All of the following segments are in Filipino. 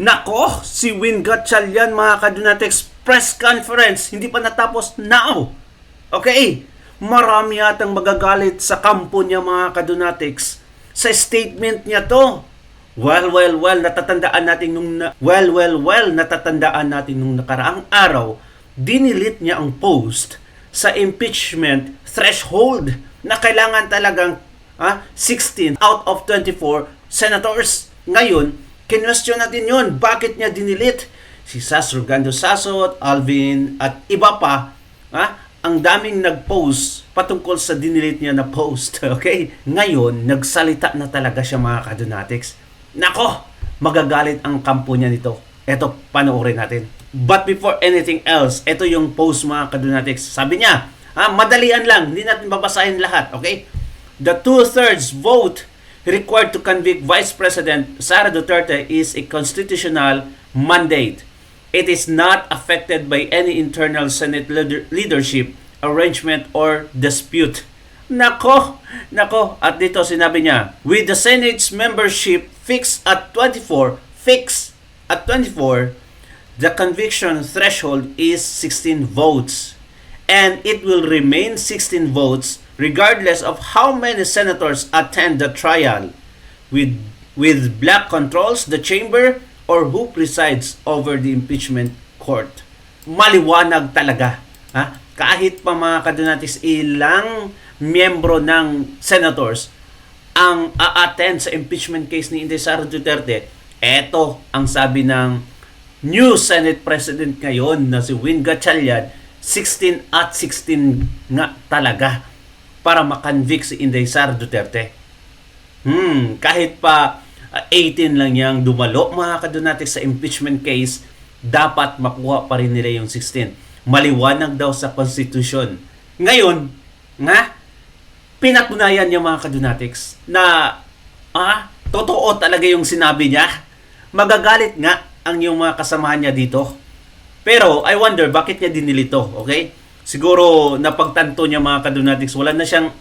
Nako, si Win Gatchalian mga Kadunatex press conference, hindi pa natapos now. Okay, marami yatang magagalit sa kampo niya mga Kadunatex sa statement niya to. Natatandaan natin natatandaan natin nung nakaraang araw, dinilit niya ang post sa impeachment threshold na kailangan talagang 16 out of 24 senators. Ngayon, kinwestiyon natin yun. Bakit niya dinilit? Si Sas Rugando Sasot, Alvin, at iba pa, ang daming nag-post patungkol sa dinilit niya na post. Okay? Ngayon, nagsalita na talaga siya mga Kadunatics. Nako, magagalit ang kampo niya nito. Eto, panoorin natin. But before anything else, ito yung post mga Kadunatics. Sabi niya, madalian lang, hindi natin babasahin lahat. Okay? The 2/3 vote required to convict Vice President Sara Duterte is a constitutional mandate. It is not affected by any internal Senate leadership arrangement or dispute. Nako! At dito sinabi niya, with the Senate's membership fixed at 24, the conviction threshold is 16 votes. And it will remain 16 votes regardless of how many senators attend the trial, with black controls the chamber or who presides over the impeachment court. Maliwanag talaga. Kahit pa mga Kadunatis, ilang miyembro ng senators ang a-attend sa impeachment case ni Inday Sara Duterte, eto ang sabi ng new Senate President ngayon na si Win Gatchalian, 16 at 16 nga talaga para makonvict si Inday Sara Duterte. Kahit pa 18 lang yang dumalo mga Kadunatics sa impeachment case, dapat makuha pa rin nila yung 16. Maliwanag daw sa Constitution. Ngayon, pinatunayan niya mga Kadunatics na totoo talaga yung sinabi niya. Magagalit nga ang yung mga kasamahan niya dito. Pero I wonder bakit niya dinilito, okay? Siguro napagtanto niya mga Kadunatics, wala na siyang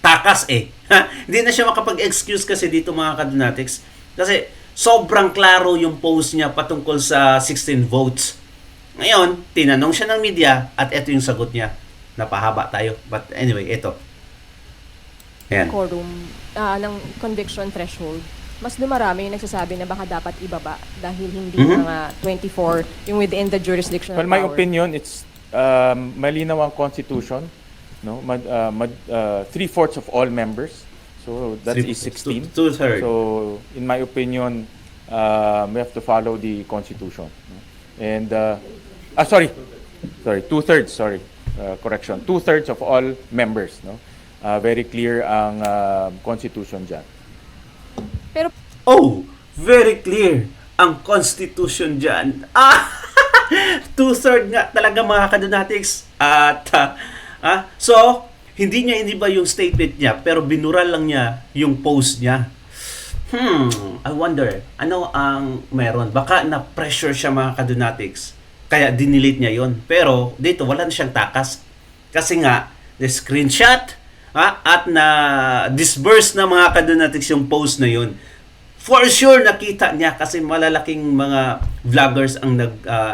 takas Hindi na siya makapag-excuse kasi dito mga Kadunatics. Kasi sobrang klaro yung post niya patungkol sa 16 votes. Ngayon, tinanong siya ng media at ito yung sagot niya. Napahaba tayo. But anyway, ito. Ayan. Quorum ng conviction threshold, mas dumarami yung nagsasabi na baka dapat ibaba dahil hindi mga 24 yung within the jurisdiction Well, of my power. opinion, it's malinaw ang constitution, no? 3/4 of all members, so that is 16. 2/3. So, in my opinion, we have to follow the constitution. No? And sorry, 2/3. Correction, 2/3 of all members. No, very clear ang constitution dyan. Pero Very clear ang Constitution dyan. 2/3 nga talaga mga Kadunatics. At, so, hindi niya iniba yung statement niya, pero binural lang niya yung post niya. I wonder, ano ang meron? Baka na-pressure siya mga Kadunatics, kaya dinilit niya yon. Pero dito, wala na siyang takas. Kasi nga, the screenshot, at na-disburse na mga Kadunatics yung post na yun. For sure, nakita niya kasi malalaking mga vloggers ang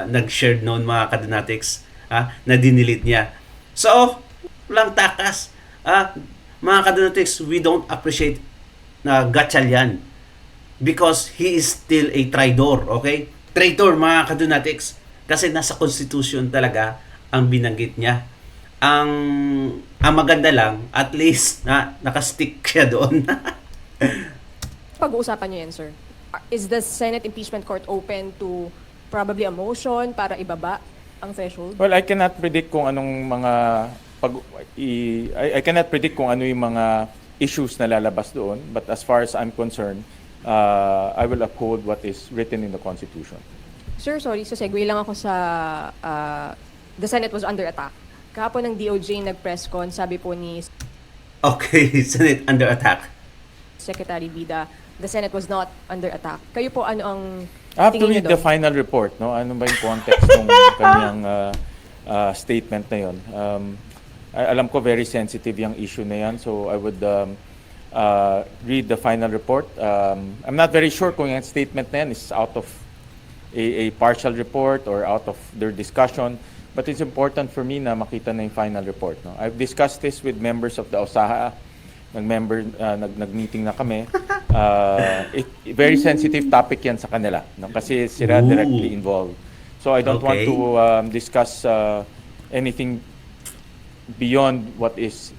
nag-share noon mga Kadunatics, na dinilit niya. So, walang takas. Mga Kadunatics, we don't appreciate Gatchalian because he is still a traitor, okay? Traitor mga Kadunatics kasi nasa Constitution talaga ang binanggit niya. Ang maganda lang, at least nakastick siya doon. pag-uusapan niyo yan, sir. Is the Senate Impeachment Court open to probably a motion para ibaba ang threshold? Well, I cannot predict kung anong mga I cannot predict kung ano yung mga issues na lalabas doon, but as far as I'm concerned, I will uphold what is written in the Constitution. Sir, sorry, so segue lang ako sa the Senate was under attack. Kahapon ng DOJ nag-press con, sabi po ni Okay, Senate under attack. Secretary Bida, the Senate was not under attack. Kayo po, ano ang I have to tingin read niyo the doon? final report, no? Ano ba yung context ng kanyang statement na yun? Alam ko very sensitive yung issue na yan, so I would read the final report. I'm not very sure kung yung statement na yan is out of a partial report or out of their discussion. But it's important for me na makita na yung final report. No? I've discussed this with members of the OSAHA. Nag-meeting na kami. Very sensitive topic yan sa kanila. No? Kasi sila Ooh. directly involved. So I don't want Okay. to discuss anything beyond what is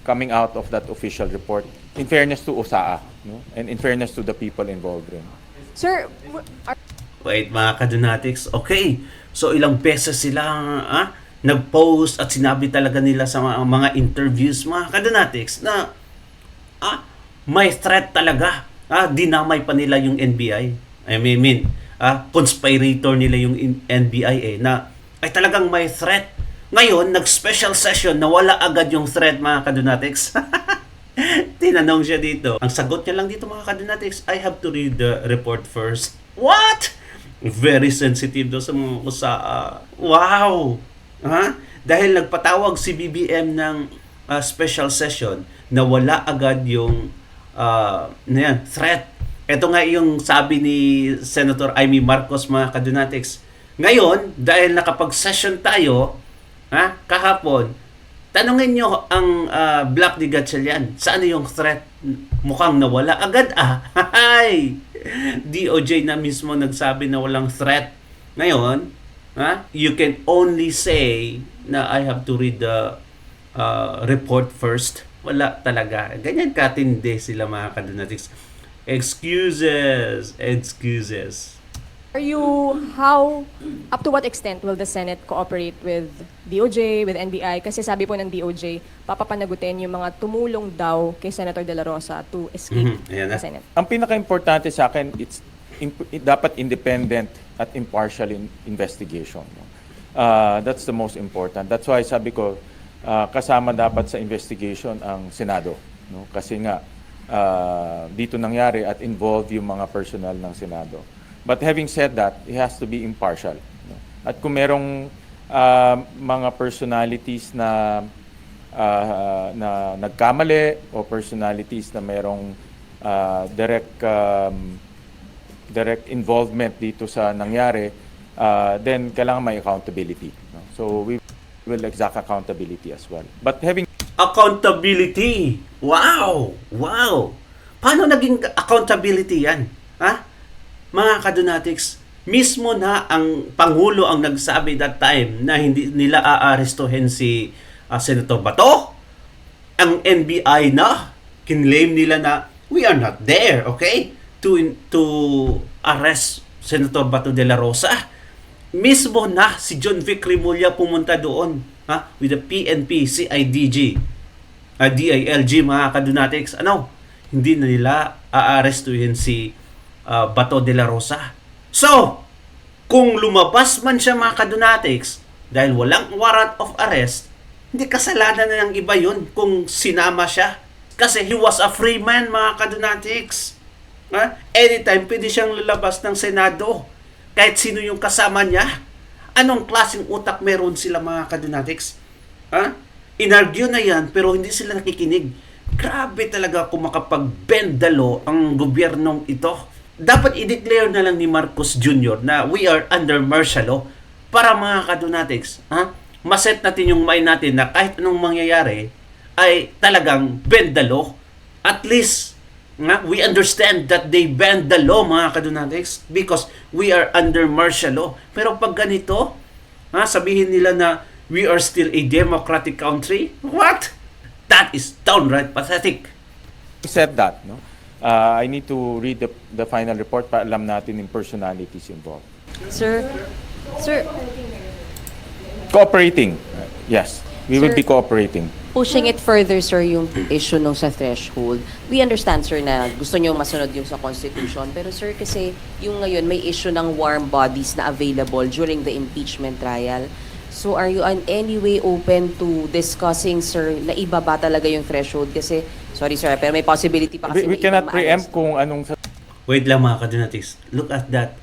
coming out of that official report. In fairness to OSAA, no? And in fairness to the people involved rin. Sir, Wait, mga kadunatics. Okay. So, ilang beses sila nag-post at sinabi talaga nila sa mga interviews, mga kadunatics, na may threat talaga. Dinamay pa nila yung NBI. I mean, conspirator nila yung NBI na ay talagang may threat. Ngayon, nag-special session na wala agad yung threat, mga kadunatics. Tinanong siya dito. Ang sagot niya lang dito, mga kadunatics, I have to read the report first. What? Very sensitive daw sa mga wow! Dahil nagpatawag si BBM ng special session na wala agad yung threat. Ito nga yung sabi ni Senator Amy Marcos, mga kadunatics. Ngayon, dahil nakapag-session tayo, kahapon, tanungin nyo ang Black de Gatchalian, saan yung threat? Mukhang nawala agad Hay! DOJ na mismo nagsabi na walang threat. Ngayon, you can only say na I have to read the report first. Wala talaga. Ganyan katindi sila, mga kadunatics. Excuses. up to what extent will the Senate cooperate with DOJ, with NBI? Kasi sabi po ng DOJ, papapanagutin yung mga tumulong daw kay Senator De La Rosa to escape Ayan na. the Senate. Ang pinaka-importante sa akin, dapat independent at impartial investigation. No? That's the most important. That's why sabi ko, kasama dapat sa investigation ang Senado. No? Kasi nga, dito nangyari at involve yung mga personnel ng Senado. But having said that, it has to be impartial. No? At kung merong mga personalities na nagkamali o personalities na merong direct involvement dito sa nangyari, then kailangan may accountability. No? So we will exact accountability as well. But having Accountability. Wow! Paano naging accountability yan? Mga kadunatics, mismo na ang Pangulo ang nagsabi that time na hindi nila aarestuhin si Senator Bato. Ang NBI na, kinlaim nila na we are not there, okay? To arrest Senator Bato de la Rosa. Mismo na si John Vic Remulla pumunta doon with the PNP, CIDG, DILG, mga kadunatics. Hindi na nila aarestuhin si Bato de la Rosa. So, kung lumabas man siya, mga kadunatics, dahil walang warrant of arrest, hindi kasalanan na ng iba yun kung sinama siya. Kasi he was a free man, mga kadunatics. Anytime pwede siyang lalabas ng Senado. Kahit sino yung kasama niya. Anong klaseng utak meron sila, mga kadunatics? Inargue na yan pero hindi sila nakikinig. Grabe talaga kung makapag-bend the law ang gobyernong ito. Dapat i-declare na lang ni Marcos Jr. na we are under martial law para, mga kadunatics, maset natin yung mind natin na kahit anong mangyayari ay talagang bend the law. At least, we understand that they bend the law, mga kadunatics, because we are under martial law. Pero pag ganito, sabihin nila na we are still a democratic country? What? That is downright pathetic. said that, no, I need to read the final report para alam natin yung personalities involved. Sir, Cooperating, yes, we will Sir, be cooperating. pushing it further, sir, yung issue nung sa threshold. We understand, sir, na gusto nyo masunod yung sa Constitution. Pero, sir, kasi yung ngayon may issue ng warm bodies na available during the impeachment trial. So, are you in any way open to discussing, sir, na ibaba talaga yung threshold? Kasi, sorry, sir, pero may possibility pa kasi We na cannot ibang preempt ma-arrest. kung anong Wait lang, mga kadunatics. Look at that.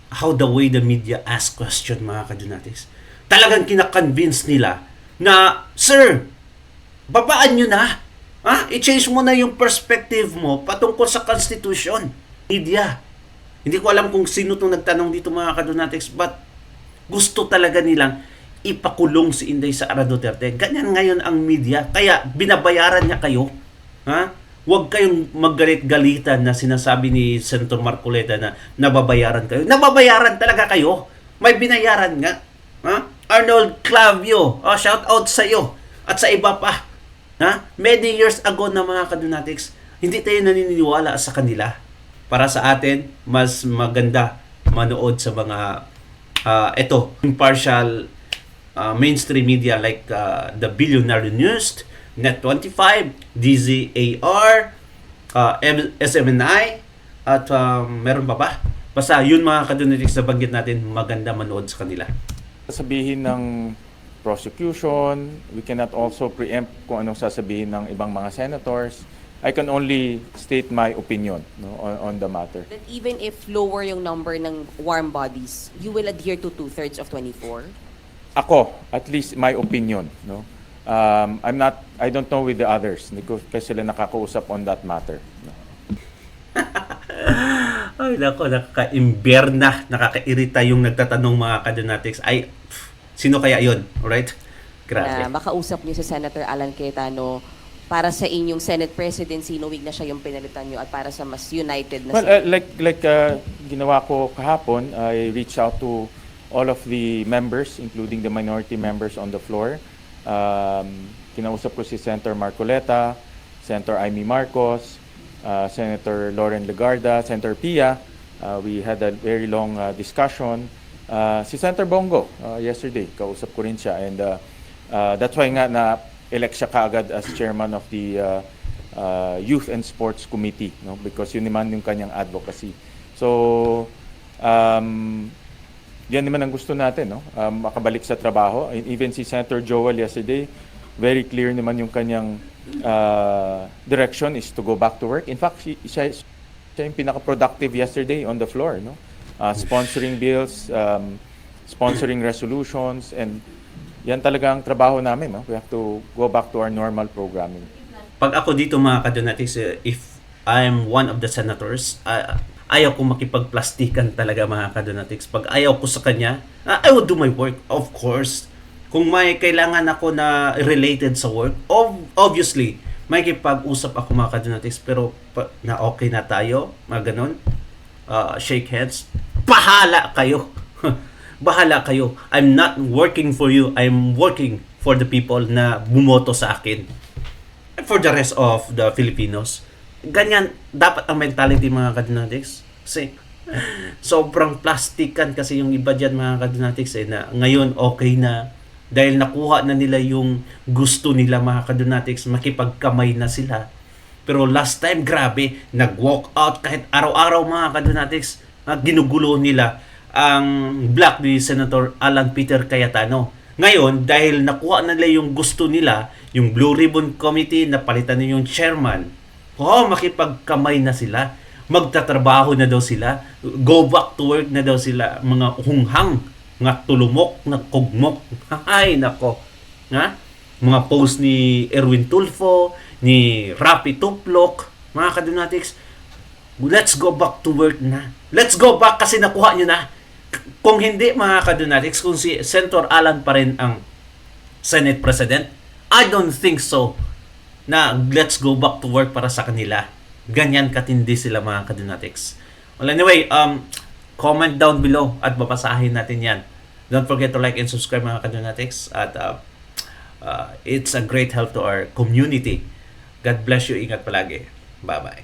How the way the media ask question, mga kadunatics. Talagang kinakonvince nila na, sir, babaan nyo na. I-change mo na yung perspective mo patungkol sa Constitution. Media. Hindi ko alam kung sino itong nagtanong dito mga kadonatics, but gusto talaga nilang ipakulong si Inday Sara Duterte. Ganyan ngayon ang media. Kaya binabayaran niya kayo. Ha? Huwag kayong maggalit-galitan na sinasabi ni Senator Marcoleta na nababayaran kayo. Nababayaran talaga kayo. May binayaran nga. Ha? Arnold Clavio, shout out sa iyo at sa iba pa. Ha? Many years ago na mga kadonatics, hindi tayo naniniwala sa kanila. Para sa atin, mas maganda manood sa mga impartial mainstream media like the Billionaire News, Net25, DZAR, SMNI, at meron pa ba? Basta yun mga kadonatics na banggit natin, maganda manood sa kanila. Sasabihin ng prosecution, we cannot also preempt kung anong sasabihin ng ibang mga senators. I can only state my opinion, no, on the matter. That even if lower yung number ng warm bodies, you will adhere to 2/3 of 24? Ako, at least my opinion, no. I don't know with the others, hindi ko kasi sila nakakausap on that matter. No. Ay, nako, nakaka-imberna, nakakairita yung nagtatanong mga kadonatics. Ay, sino kaya yun? Alright? Grabe. Na makausap niyo si Senator Alan Cayetano para sa inyong Senate presidency, knowing na siya yung pinalitan niyo at para sa mas united na Well, Senate? like ginawa ko kahapon, I reached out to all of the members, including the minority members on the floor. Kinausap ko si Senator Marcoleta, Senator Amy Marcos, Senator Lauren Legarda, Senator Pia. We had a very long discussion. Si Senator Bongo, yesterday, kausap ko rin siya. And that's why nga na-elect siya kaagad as chairman of the Youth and Sports Committee, no? Because yun naman yung kanyang advocacy. So, yan naman ang gusto natin, no? Makabalik sa trabaho. And even si Senator Joel yesterday, very clear naman yung kanyang direction is to go back to work. In fact, siya yung pinaka-productive yesterday on the floor, no? Sponsoring bills, sponsoring resolutions, and yan talaga ang trabaho namin, no? We have to go back to our normal programming. Pag ako dito mga kadonatics, if I'm one of the senators, ayaw ko makipagplastikan talaga mga kadonatics. Pag ayaw ko sa kanya, I will do my work, of course. Kung may kailangan ako na related sa work, obviously, may kipag-usap ako mga kadonatics, pero na okay na tayo, mga ganon, shake hands, bahala kayo. Bahala kayo. I'm not working for you, I'm working for the people na bumoto sa akin. And for the rest of the Filipinos. Ganyan, dapat ang mentality mga kadonatics. Kasi, sobrang plastikan kasi yung iba dyan mga kadonatics na ngayon okay na dahil nakuha na nila yung gusto nila mga kadonatics, makipagkamay na sila. Pero last time, grabe, nag-walk out kahit araw-araw mga kadonatics, ginugulo nila ang block ni Senator Alan Peter Cayetano. Ngayon, dahil nakuha na nila yung gusto nila, yung Blue Ribbon Committee, napalitan na yung chairman, makipagkamay na sila. Magtatrabaho na daw sila. Go back to work na daw sila. Mga hunghang, mga tulumok, na kugmok. Ay, nako. Ha? Mga post ni Erwin Tulfo, ni Rapi Tuplok, mga kadonatics, let's go back to work na. Let's go back kasi nakuha nyo na. Kung hindi mga kadonatics, kung si Senator Alan pa rin ang Senate President, I don't think so na let's go back to work para sa kanila. Ganyan katindi sila mga kadonatics. Well, anyway, comment down below at babasahin natin yan. Don't forget to like and subscribe mga kadonatics at it's a great help to our community. God bless you. Ingat palagi. Bye-bye.